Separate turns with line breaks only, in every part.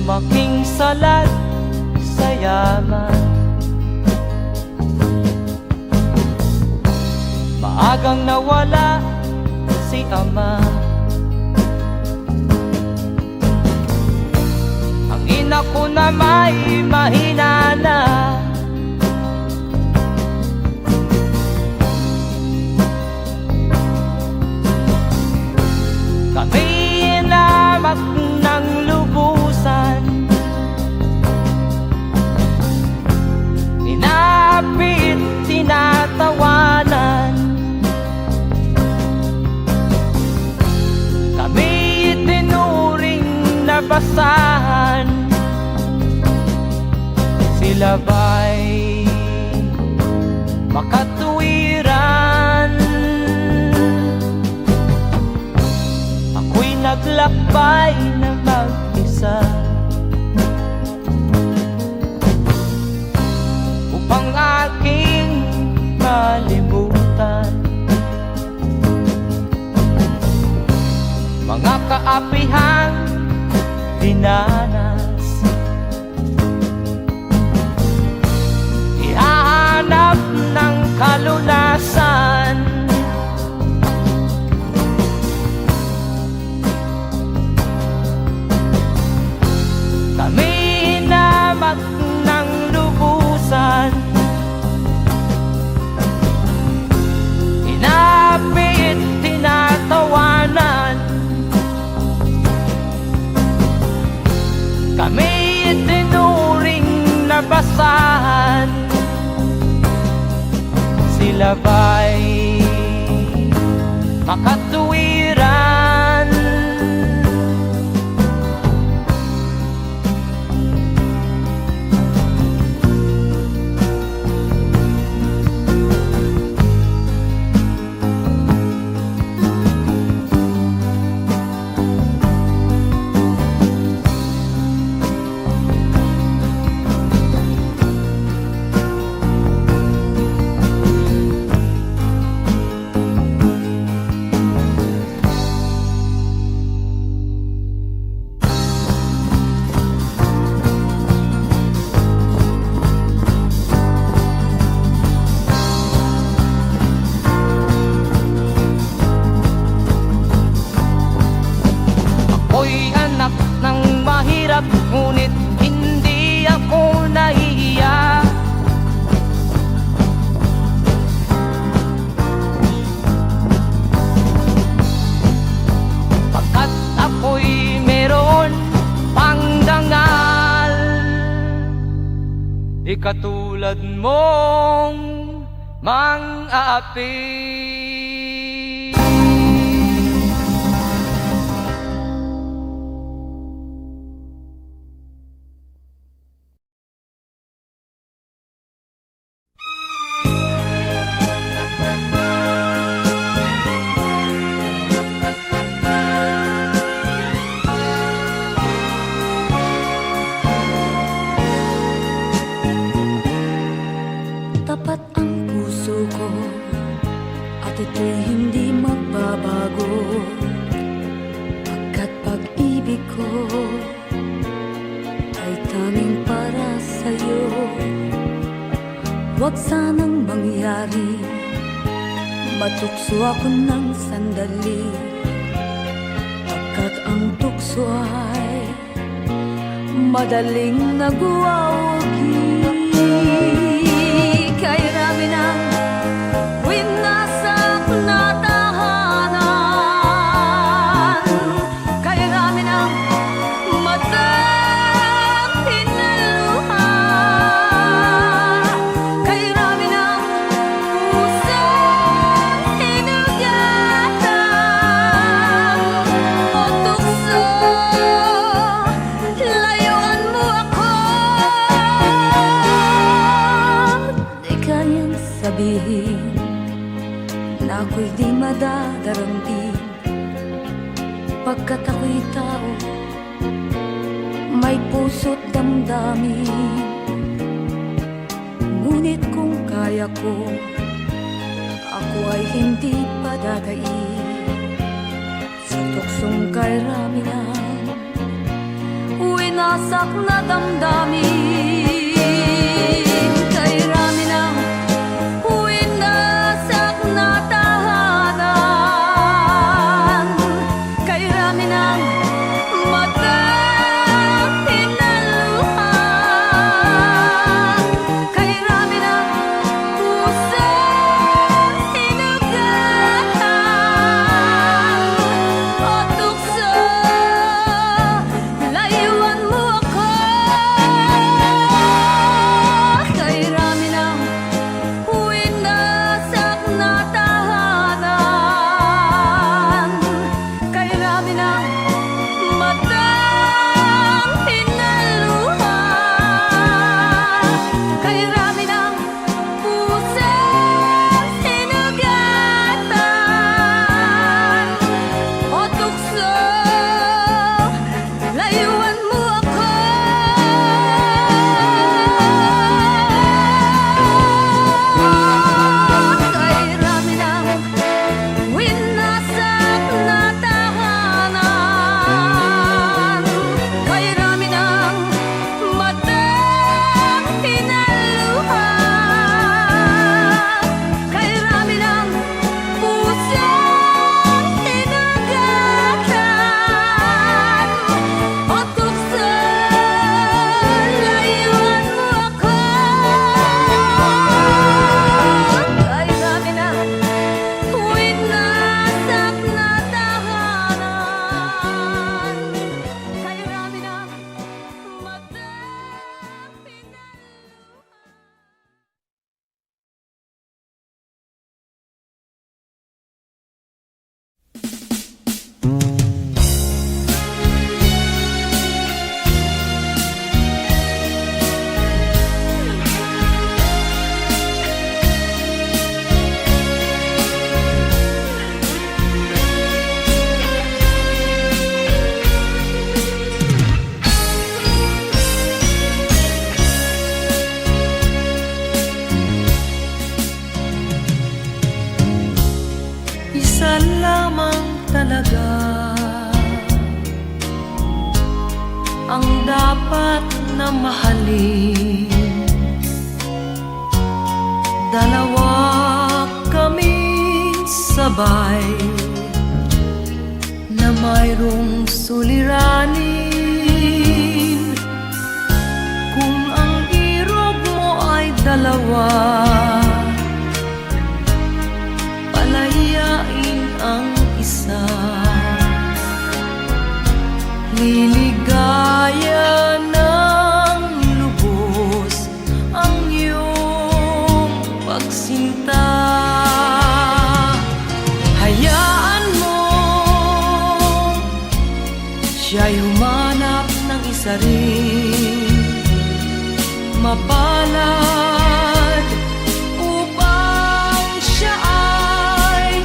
Lumaking salat sa yaman, maagang nawala si ama. Ang ina ko na may mahina na, kami inamak ng lubusan, inapit, tinatawanan. Kami itinuring na basahan, sila ba'y makatuwiran? Ako'y naglakbay na mag-isa upang aking malimutan mga kaapihang dinanas. Ihahanap ng kalunasan, kami inamak ng lubusan, inapit, tinatawanan. Kami itinuring na basahan, sila ba'y makatuwiran? Ako'y anak ng mahirap, ngunit hindi ako nahihiya. Pagkat ako'y meron pang dangal, di katulad mong mang-aapi.
Tapat ang puso ko at ito'y hindi magbabago, pagkat pag-ibig ko ay tanging para sa'yo. Huwag sanang mangyari matukso ako ng sandali, pagkat ang tukso ay madaling nagwawagi. Kay rami ng winasak na tahanan, kay rami ng matang hinaluha, kay rami ng pusang hinugatan. O tukso, layuan mo ako. Di kayang sabihin na ako'y di madadaramdin, pagkat ako'y tao, may puso't damdamin. Ngunit kung kaya ko, ako ay hindi padadaig sa tuksong kay rami ng winasak na damdamin. Kay rami ng winasak na tahanan, kay rami ng matang hinaluhan, kay rami ng pusang hinugatan o tukso. Layuan mo ako, kay rami ng winasak na tahanan, kay rami ng matang hinaluhan, kay rami ng pusang hinugatan o tukso. Layuan mo ako, kay rami ng winasak na tahanan, kay rami ng matang hinaluhan, kay rami ng pusang hinugatan o tukso. Layuan mo ako, kay rami ng winasak na tahanan, kay rami ng matang hinaluhan.
Isa lamang talaga ang dapat na mahalin. Dalawa kaming sabay na mayroong suliranin. Kung ang irog mo ay dalawa, palayain ang isa. Liligaya ng lubos ang iyong pagsinta. Hayaan mo siya'y humanap ng isa rin, mapalad, upang siya ay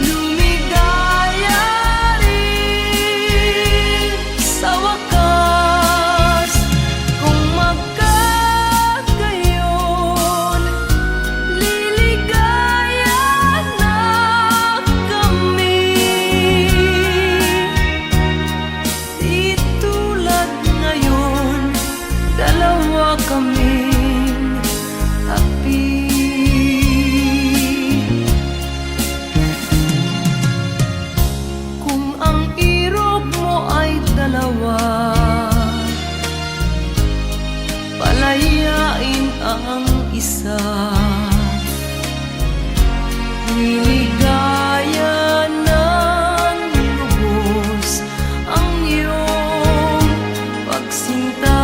lumigaya rin sa wakas. Kung magkagayon, liligaya na kami. Di tulad ngayon, dalawa kaming api. Kung ang irog mo ay dalawa, palayain ang isa. Liligaya ng lubos ang iyong pagsinta.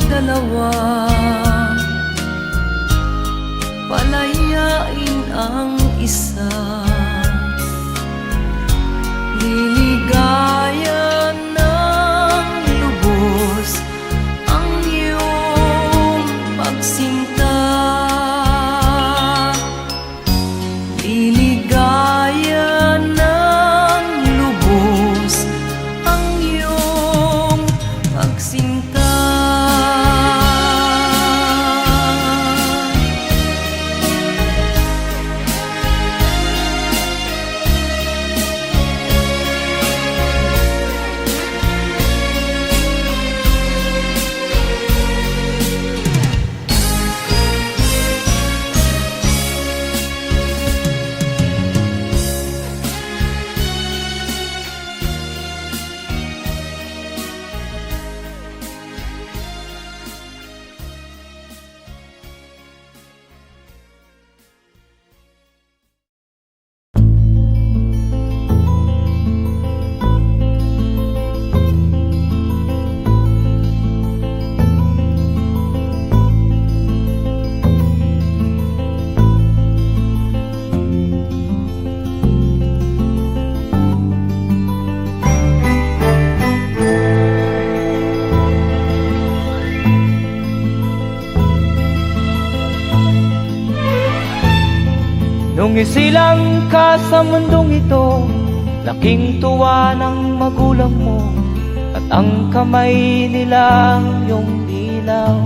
dalawa, palayain ang isa. Liligaya ng
isilang ka sa mundong ito, laking tuwa ng magulang mo, at ang kamay nila iyong ilaw.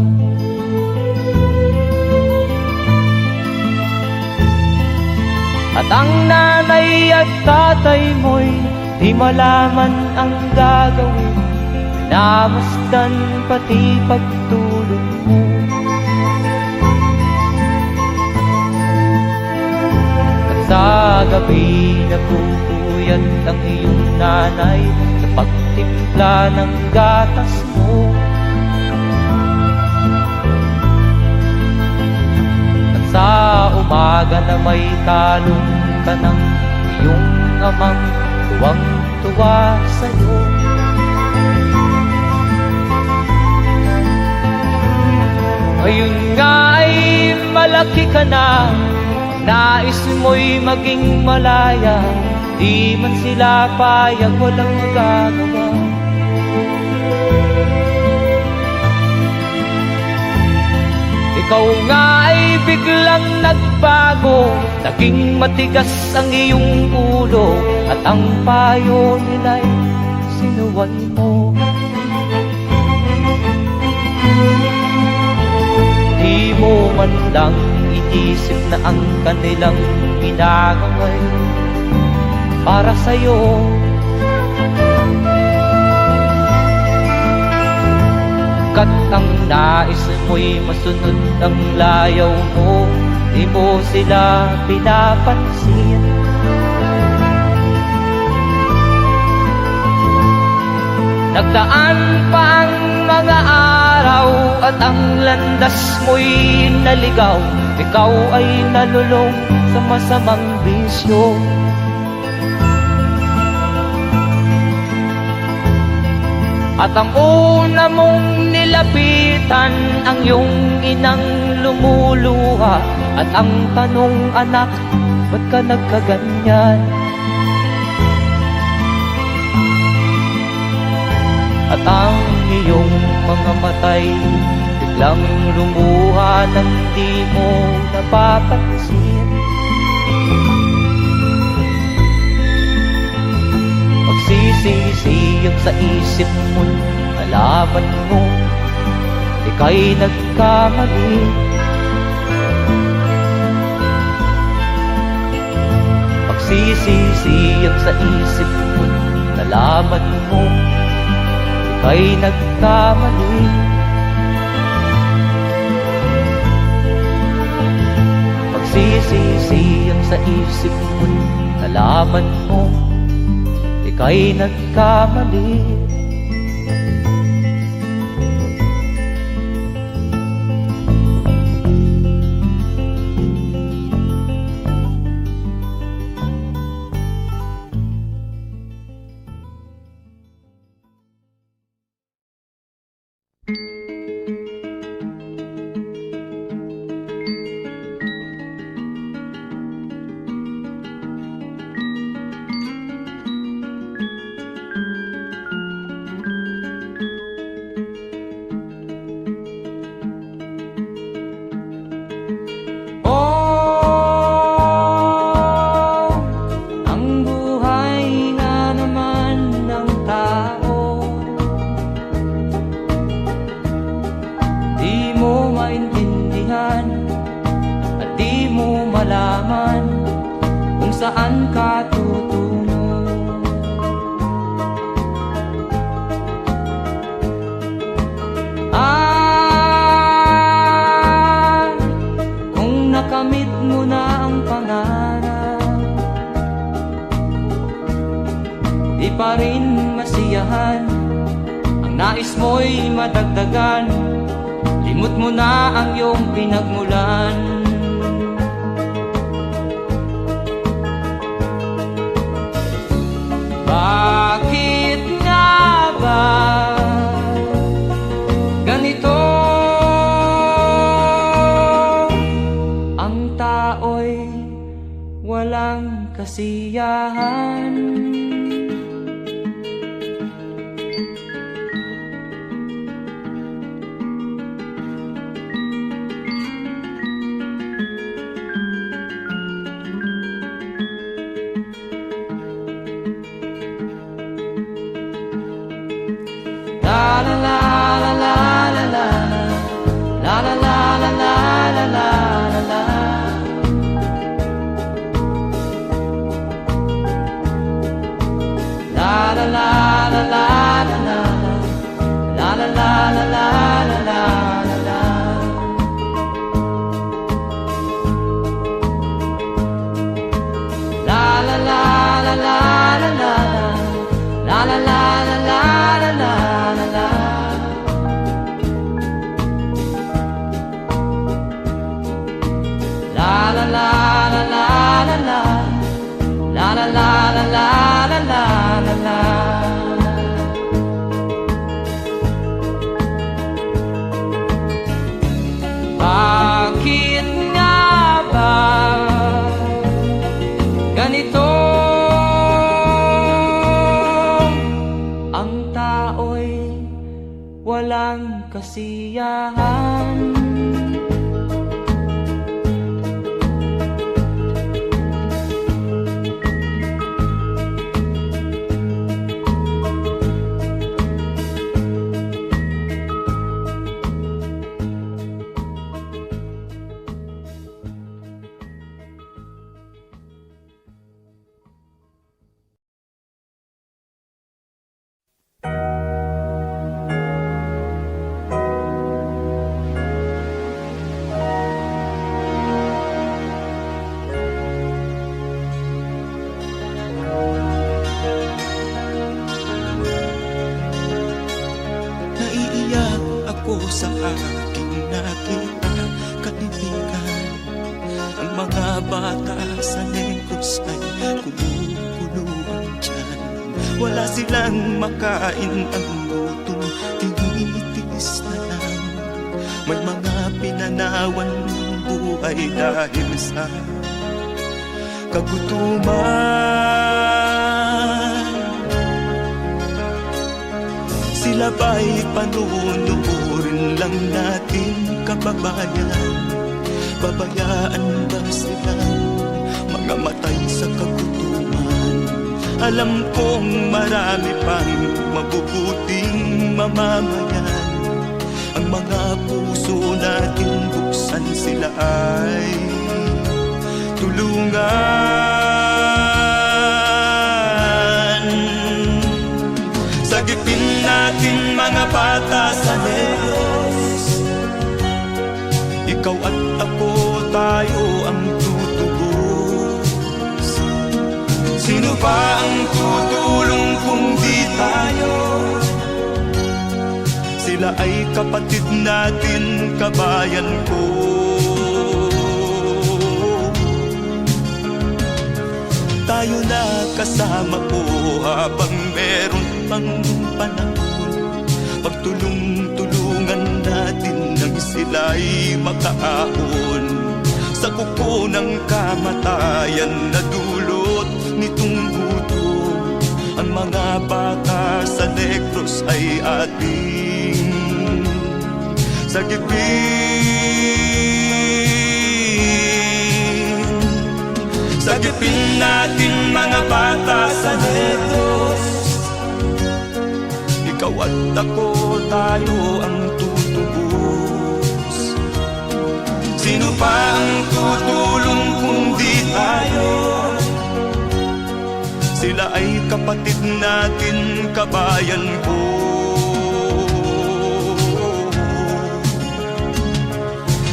At ang nanay at tatay mo'y di malaman ang gagawin, namasdan pati pagtulog mo. At sa gabi nagpupuyat ang iyong nanay sa pagtimpla ng gatas mo. At sa umaga na may talong ka ng iyong amang tuwang-tuwa sa'yo. Ngayon nga ay malaki ka na, nais mo'y maging malaya, di man sila payag, walang magagawa. Ikaw nga ay biglang nagbago, naging matigas ang iyong ulo, at ang payo nila'y sinuway mo. Di mo man lang inisip na ang kanilang ginagaway para sa'yo. Kat ang nais mo'y masunod ang layaw mo, di mo sila pinapansin. Nagdaan pa ang mga araw at ang landas mo'y naligaw, ikaw ay nalulong sa masamang bisyo. At ang una mong nilapitan ang iyong inang lumuluha, at ang tanong, anak, ba't ka nagkaganyan? At ang iyong mga matay biglang lumuha nang di mo napapansin. Magsisisiyag sa isip mo, nalaman mo ika'y nagkamali. Magsisisiyag sa isip mo, nalaman mo ika'y nagkamali. Magsisisiyag sa isip mo, nalaman mo ika'y nagkamali. Saan ka tutungo? Kung nakamit mo na ang pangarap, di pa rin masiyahan, ang nais mo'y madagdagan, limot mo na ang iyong pinagmulan. Bakit nga ba ganito? Ang tao'y walang kasiyahan. tao'y walang kasiyahan.
Naiiyak ako sa aking nakita, kaibigan. Ang mga bata sa Negros ay kumukuluan dyan. Wala silang makain, ang gutom tinitiis na lang. May mga pinanawan ng buhay dahil sa kagutuman. Sila ba'y panunurin lang natin, kababayan? Babayaan ba silang mga matay sa kagutuman? Alam kong marami pang mabubuting mamamayan. Ang mga puso natin buksan, sila ay tulungan. Sagipin natin mga bata sa Negros. Ikaw at ako, tayo ang tutubos. Sino ba ang tutulong kung di tayo? Sila ay kapatid natin, kabayan ko. Tayo na kasama ko habang meron pang panahon. Pagtulong-tulungan natin nang sila'y makaahon sa kuko ng kamatayan na dulot nitong gutom. Ang mga bata sa Negros ay ating sagipin. Sagipin natin mga bata sa Negros. Ikaw at ako, tayo ang tutubos. Sino pa ang tutulong kung di tayo? Sila ay kapatid natin, kabayan ko.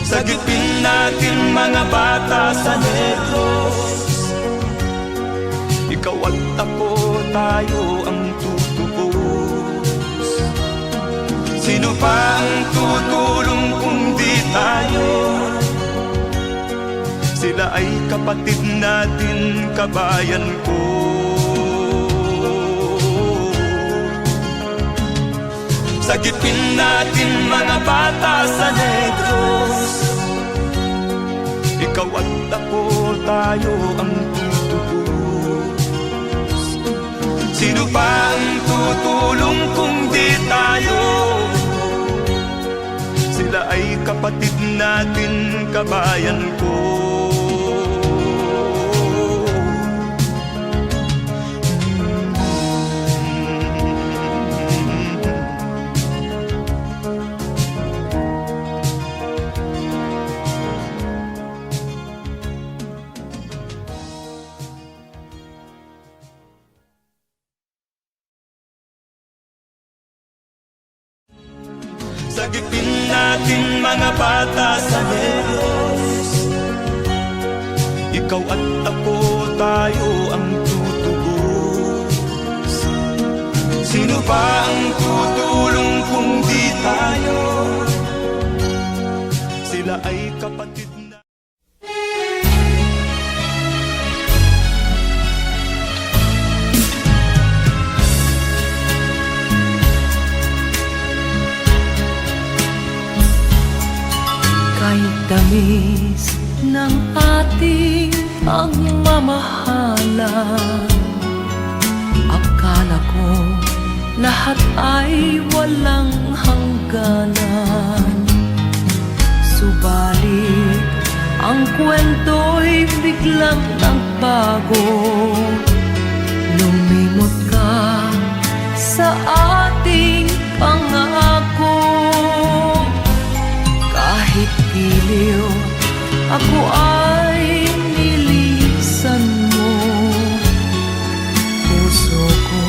Sagipin natin mga bata sa Negros. Ikaw at ako, tayo ang tutubos. Sino pa ang tutulong kung di tayo? Sila ay kapatid natin, kabayan ko. Sagipin natin mga bata sa Negros. Ikaw at ako, tayo ang tutubos. Sino pa ang tutulong kung di tayo? Sila ay kapatid natin, kabayan ko. Sagipin natin mga bata sa Negros. Ikaw at ako, tayo ang tutubos. Sino ba ang tutulong kung di tayo? Sila ay kapatid na.
Kahit tamis ng ating pagmamahalan, akala ko lahat ay walang hangganan. Subalit, ang kwento'y biglang nagbago. Lumimot ka sa ating pangako. Kahit giliw, ako ay nilisan mo. Puso ko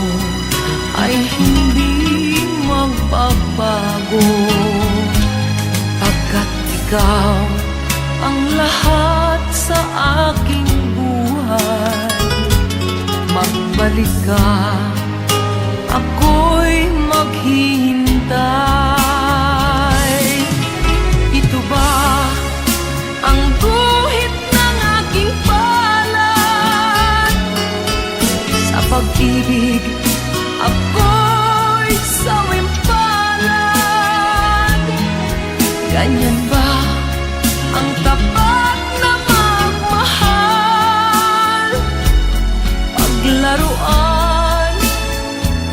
ay hindi magbabago, pagkat ikaw ang lahat sa aking buhay. Magbalik ka, ako'y maghihintay. Ito ba ang guhit ng aking palad? Sa pag-ibig, ako'y sawimpalad. Ganyan ba ang tapat na magmahal? Paglaruan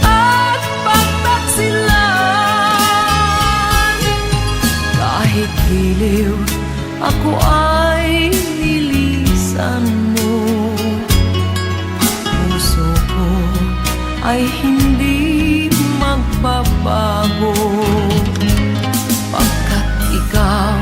at pagtaksilan. Kahit giliw, ako ay nilisan mo. Puso ko ay hindi magbabago, pagkat ikaw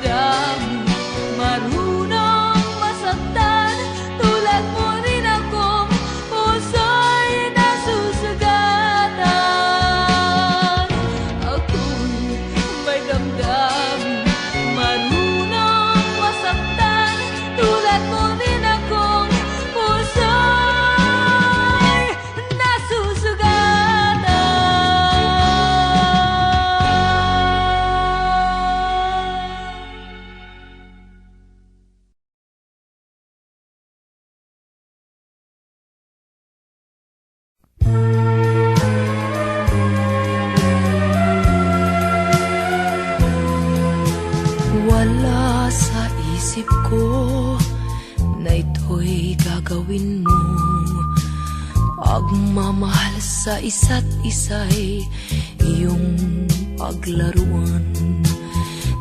damdamin, marunong masaktan. Tulad mo rin akong puso'y nasusugatan. Ako'y may damdamin, marunong masaktan. Tulad mo rin akong puso'y nasusugatan.
Wala sa isip ko na ito'y gagawin mo. Pagmamahal sa isa't isa'y iyong paglaruan.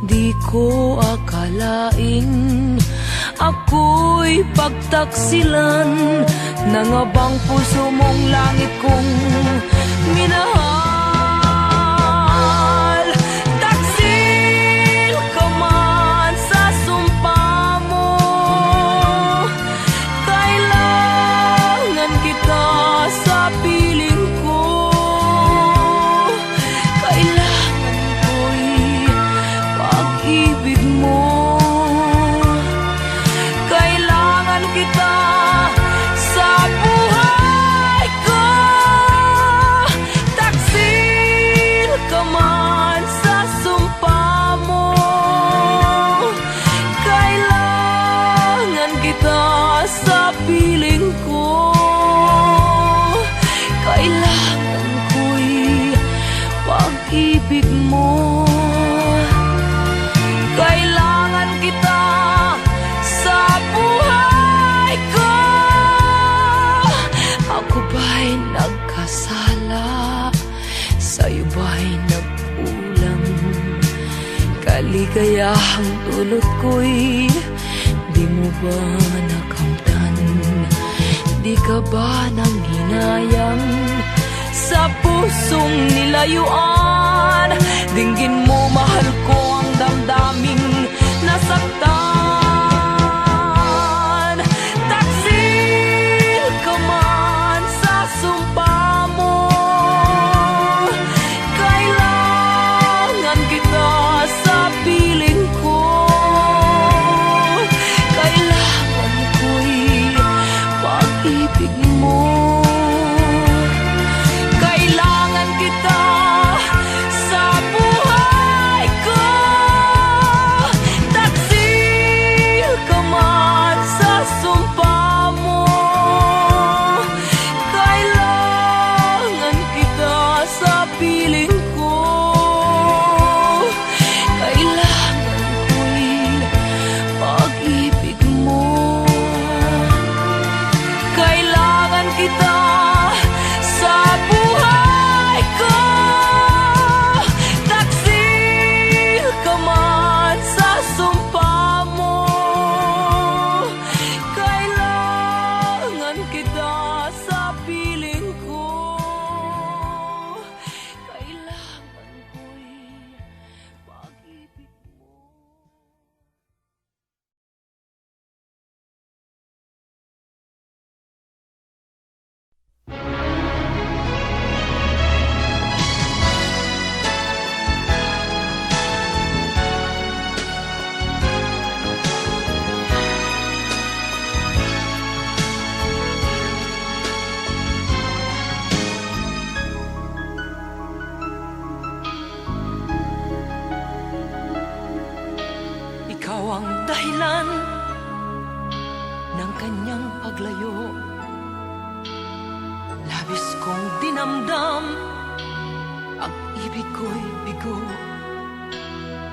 Di ko akalaing ako'y pagtaksilan ng abang puso mong langit kong minahal. Taksil ka man sa sumpa mo, kailangan kita sa piling ko. Kailangan ko'y pag-ibig mo. Kailangan kita sa buhay ko. Taksil ka man sa sumpa mo, kailangan kita sa piling ko. Kailangan ko'y pag-ibig mo. Kailangan kita sa buhay ko. Ako ba'y nagkasala? Sa'yo ba'y nagkulang? Kaligayahang dulot ko'y di mo ba nakamtan? Di ka ba nang hinayang sa pusong nilayuan? Dinggin mo, mahal ko, ang damdaming nasaktan. Taksil ka man sa sumpa mo, kailangan kita sa piling ko. Kailangan ko'y pag-ibig mo. Kailangan kita sa buhay ko. Taksil ka man sa sumpa mo, kailangan kita sa piling ko. Kailangan ko'y pag-ibig mo. Kailangan kita sa buhay ko. Taksil ka man sa sumpa mo, kailangan kita sa piling ko. Kailangan ko'y pag-ibig mo. Ikaw ang dahilan ng kanyang paglayo. Labis kong dinamdam, ang ibig ko'y bigo.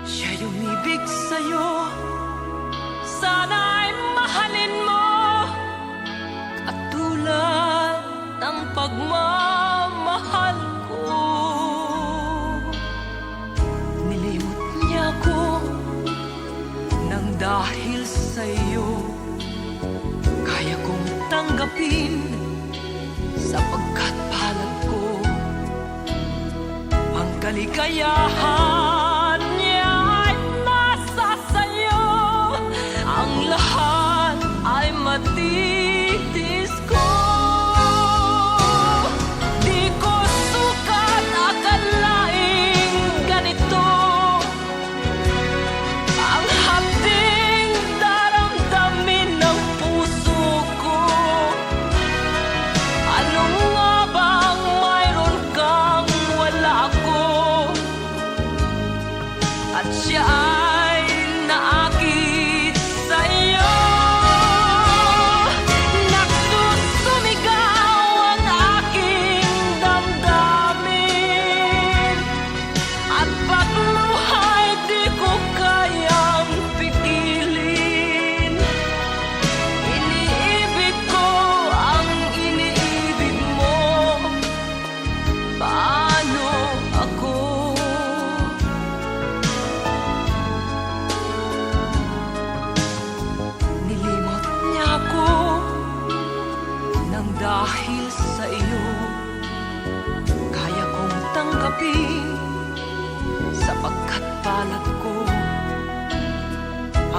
Siya'y umibig sa'yo, sana'y mahalin mo, katulad ng pagmamahal ko. Nilimot niya ko nang dahil sa'yo, kaya kong tanggapin sapagkat palad ko. Ang kaligayahan niya ay nasa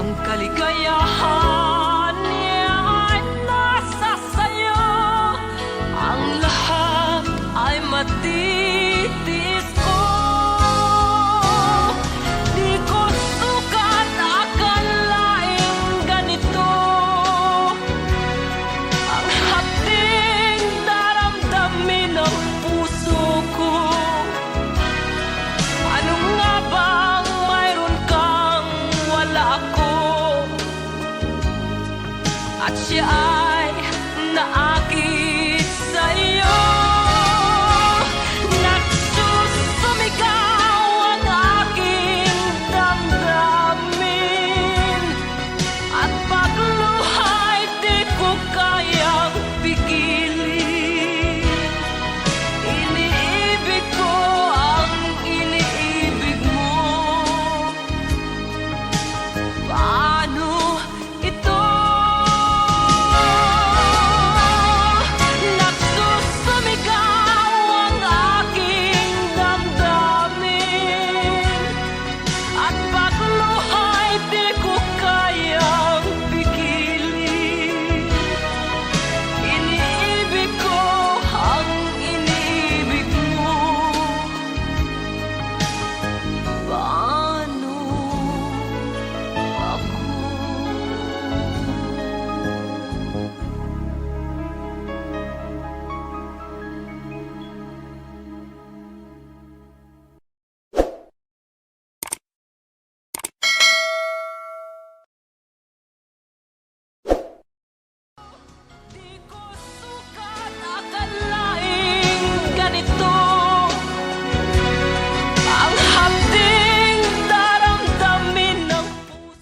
Ang kaligayahan niya ay nasa sayo. Ang lahat ay matitis ko. Di ko sukat akalaing ganito. Ang hapding daramdamin ng puso ko. Ano nga bang mayroon kang wala ako? At siya ay naakit sa'yo. Nagsusumigaw ang aking damdamin. At pagluha'y di ko kayang pigilin. Iniibig ko ang iniibig mo. Paano ito? Nagsusumigaw ang aking damdamin. At pagluha'y di ko kayang pigilin. Iniibig ko ang iniibig mo. Paano ako? Di ko sukat akalaing ganito. Ang hapding daramdamin ng puso.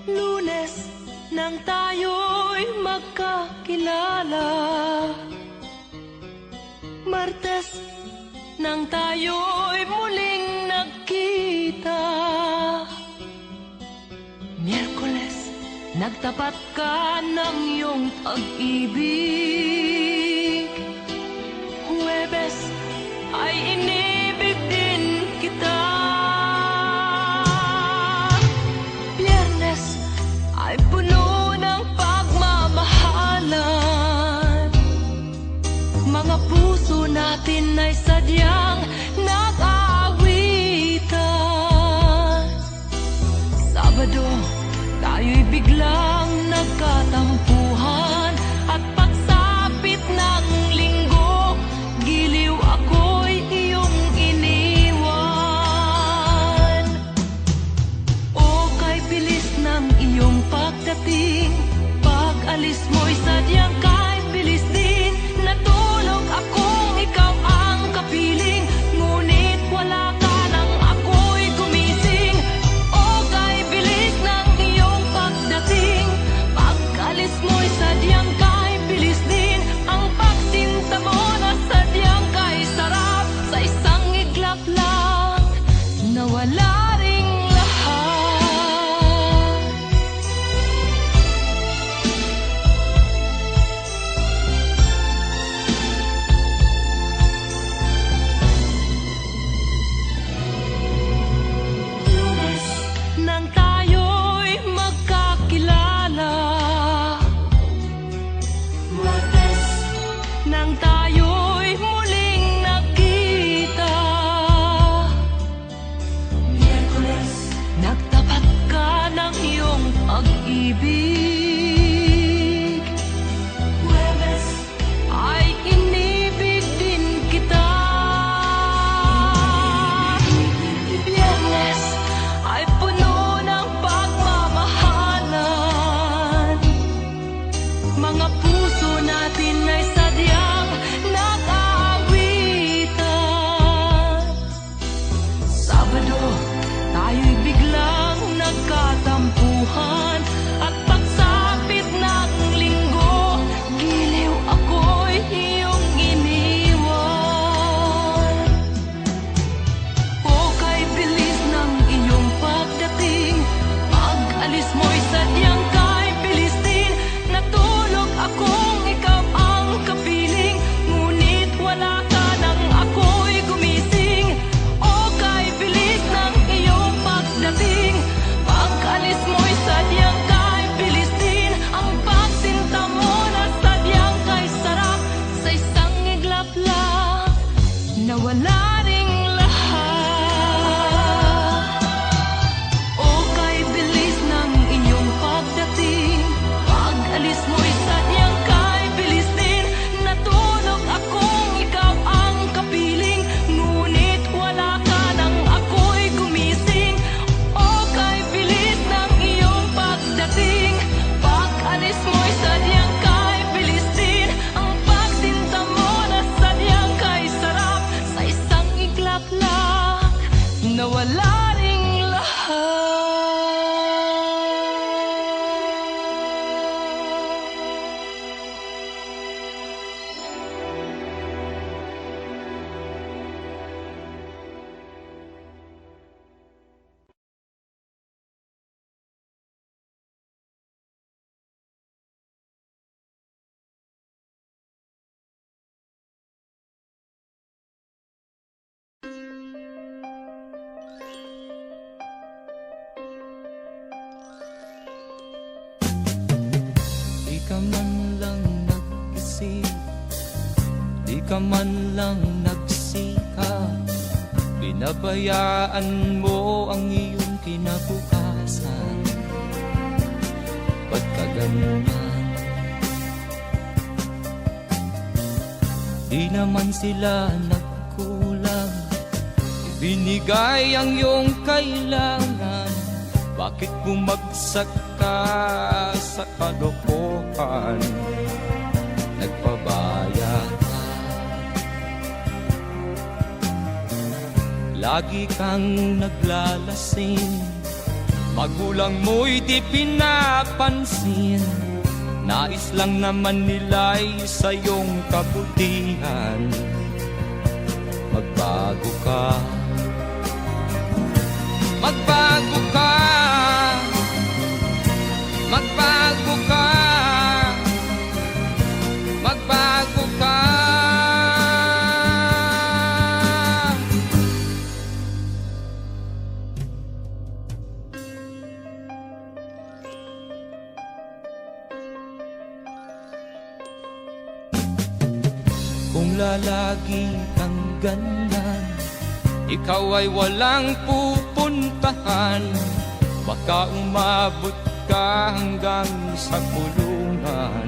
Lunes nang tayo'y magkakilala. Martes nang tayo'y muling nagkita. Miyerkules, nagtapat ka ng iyong pag-ibig. Huwebes ay inibig din kita. Biyernes ay puno ng pagmamahalan. Mga puso natin ay sadyang nag-aawitan. Sabado, tayo'y biglang nagkatampuhan. At pagsapit ng linggo, giliw ako'y iyong iniwan. O kay bilis ng iyong pagdating, pag-alis mo'y sadyang kay bilis din. Natulog akong ikaw ang kapiling, ngunit wala ka nang ako'y gumising. O kay bilis ng iyong pagdating, pag-alis mo'y sadyang kay bilis din. Ang pagsinta mo na sadyang kay sarap, sa isang iglap lang nawala ring lahat.
ka man lang nag-isip, di ka man lang nagsikap, binabayaan mo ang iyong kinabukasan. Ba't ka ganyan? Di naman sila nagkulang, ibinigay ang iyong kailangan. Bakit bumagsak ka sa kalokohan? Nagpabaya ka, lagi kang naglalasing, magulang mo'y di pinapansin. Nais lang naman nila'y sa iyong kabutihan. Magbago ka, magbago ka, magbago ka, magbago ka. Kung lalagi kang ganyan, ikaw ay walang pupuntahan. Baka umabot ka hanggang sa kulungan.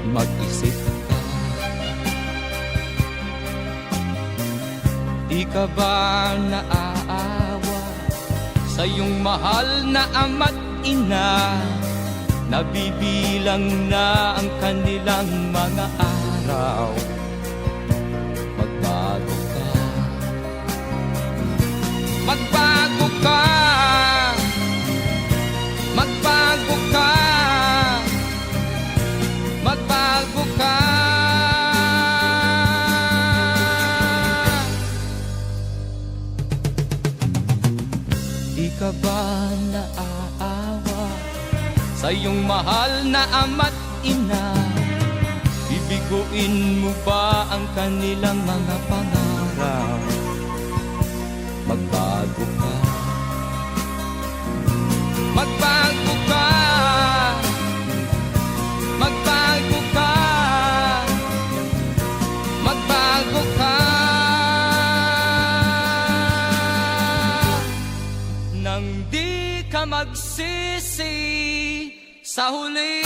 Mag-isip ka, di ka ba naaawa sa iyong mahal na ama't ina? Nabibilang na ang kanilang mga araw. Magbago ka, magbago ka, magbago ka, magbago ka. Di ka ba naaawa sa iyong mahal na ama't ina? Bibiguin mo ba ang kanilang mga pangarap? Magbago ka, magbago ka, magbago ka, magbago ka. Nang di ka magsisi sa huli.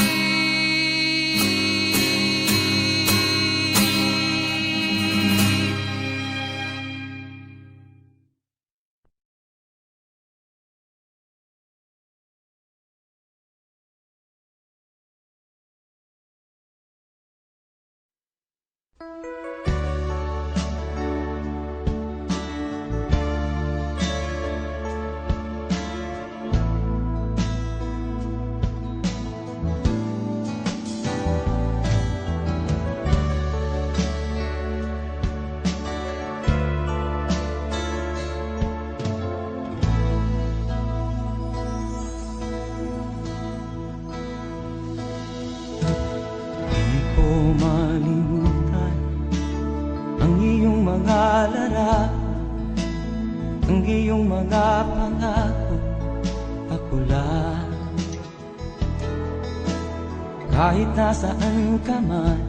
Malimutan ang iyong mga larap, ang iyong mga pangako, ako lang. Kahit nasaan ka man,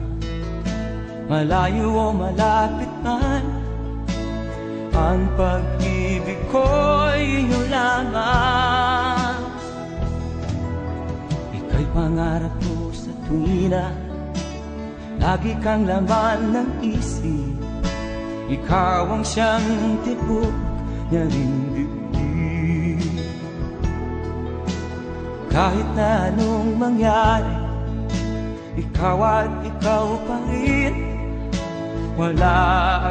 malayo o malapit man, ang pag-ibig ko'y iyo lamang. Ika'y pangarap ko sa tuwina, lagi kang laman ng isip. Ikaw ang siyang tibok niya ring dibdib. Kahit na anong mangyari, ikaw at ikaw pa rin. Wala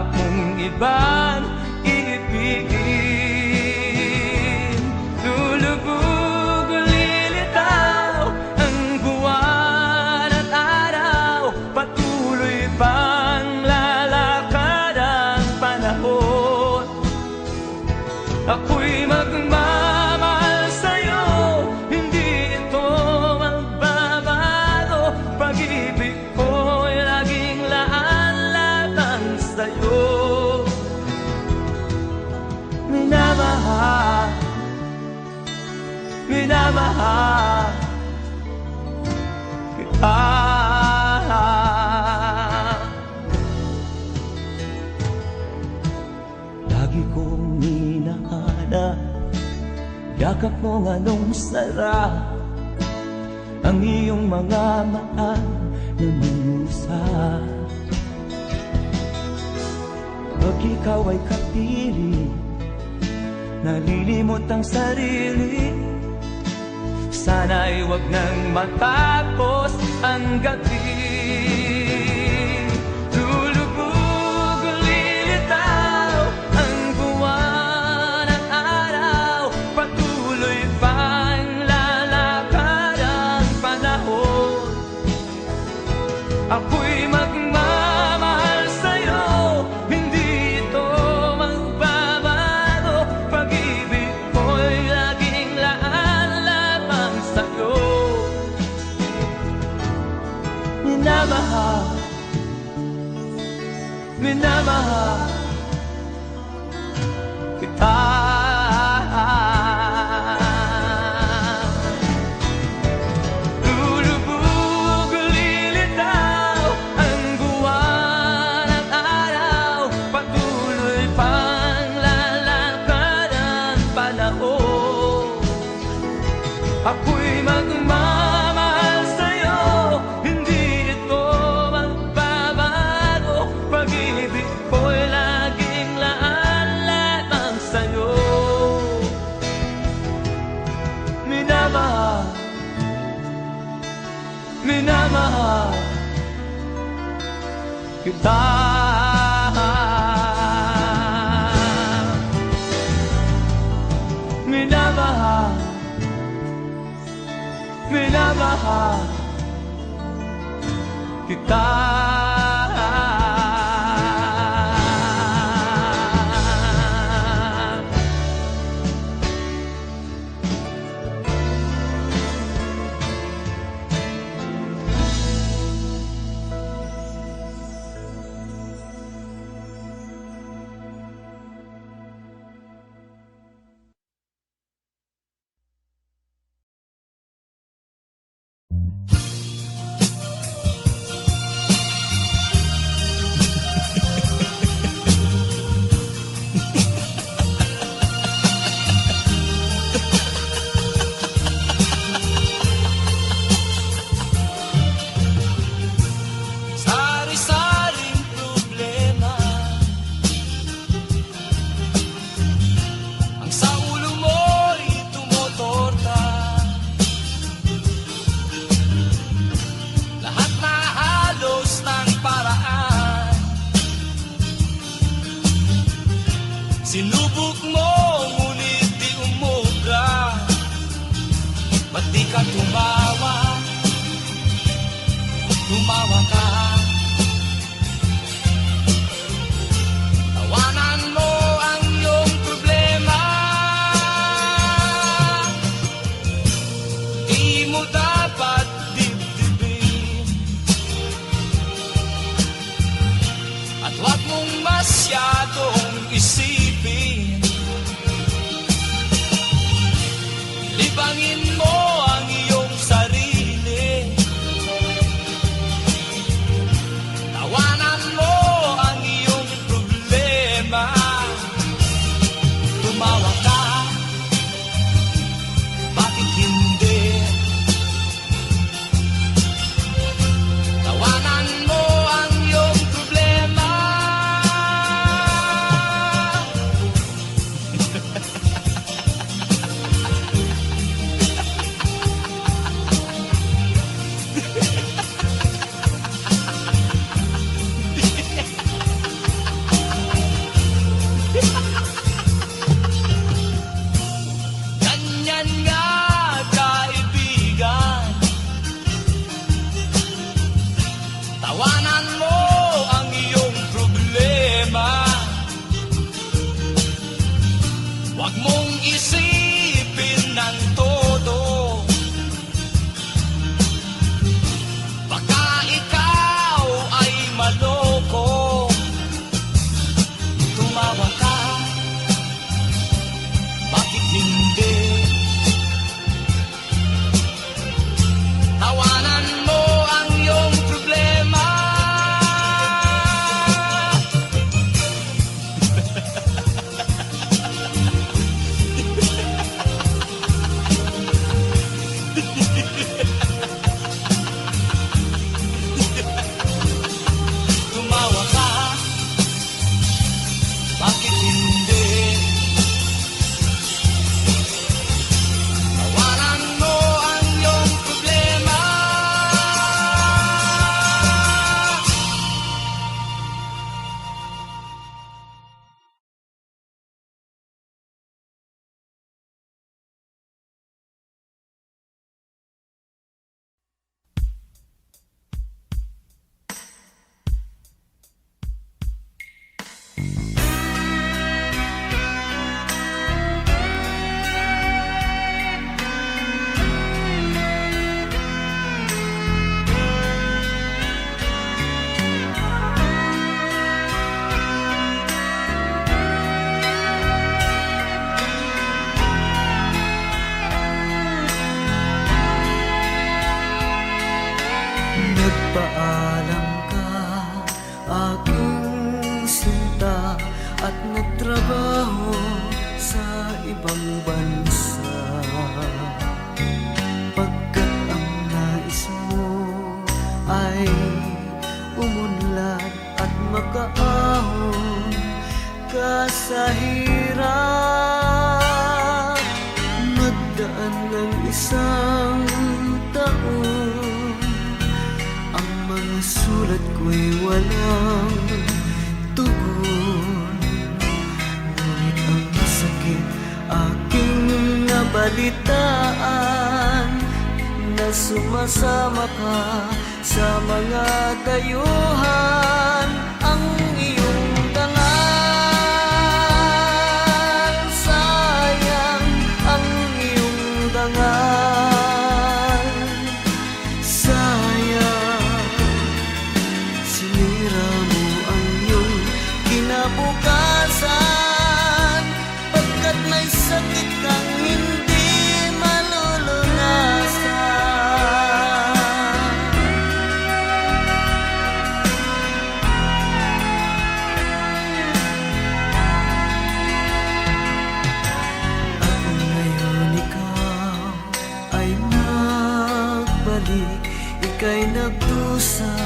akong ibang iibigin. Lulubog o lilitaw ang buwan at araw, patuloy pang lalakad ang panahon. Ako'y magmamahal sa'yo, hindi ito magbabago. Pag-ibig ko'y laging laan-latang sa'yo. yakap mo anong sarap, ang iyong mga mata nangungusap. Pag ikaw ay kapili, nalilimot ang sarili. Sana'y wag nang matapos ang gabi. Lulubog, lilitaw ang buwan at araw. Patuloy pang lalakad ang panahon. Ako'y magmamahal sa'yo, hindi ito magbabago. Pag-ibig ko'y laging laan lamang sa'yo. Minamahal, minamahal kita. Lulubog, lilitaw ang buwan at araw. Patuloy pang lalakad ang panahon. Ako'y magmamahal sa'yo, hindi ito magbabago. Pag-ibig ko'y laging laan lamang sa'yo. Minamahal, minamahal kita. Minamahal, minamahal kita. Sari-saring problema ang sa ulo mo'y tumutorta.
Nagpaalam ka, aking sinta, at nagtrabaho sa ibang bansa. Pagkat ang nais mo ay umunlad at makaahon ka sa hirap. Nagdaan ng isang taon, ang mga sulat ko'y walang tugon. Ngunit ang sakit aking nabalitaan, na sumasama ka sa mga dayuhan. Ang iyong dangal, sayang ang iyong dangal. Sayang, sinira mo ang iyong kinabukasan, pagkat may sakit kang hindi malulunasan. At ngayon ikaw ay nagbalik, ika'y nagdusa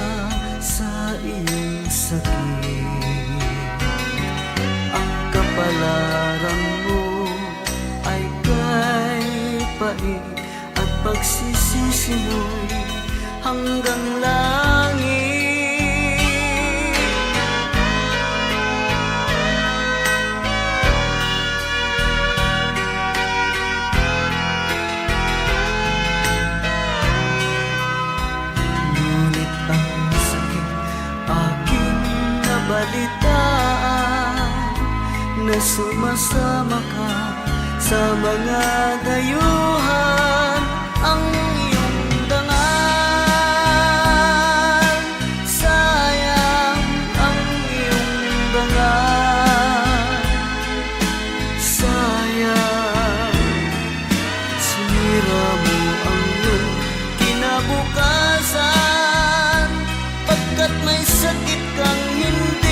sa iyong sakit. Ang kapalaran mo ay kay pait, at pagsisisi mo'y hanggang langit. Ngunit ang sakit aking nabalitaan, na sumasama ka sa mga dayuhan. Ang iyong dangal, sayang ang iyong dangal. Sayang, sinira mo ang iyong kinabukasan, pagkat may sakit kang hindi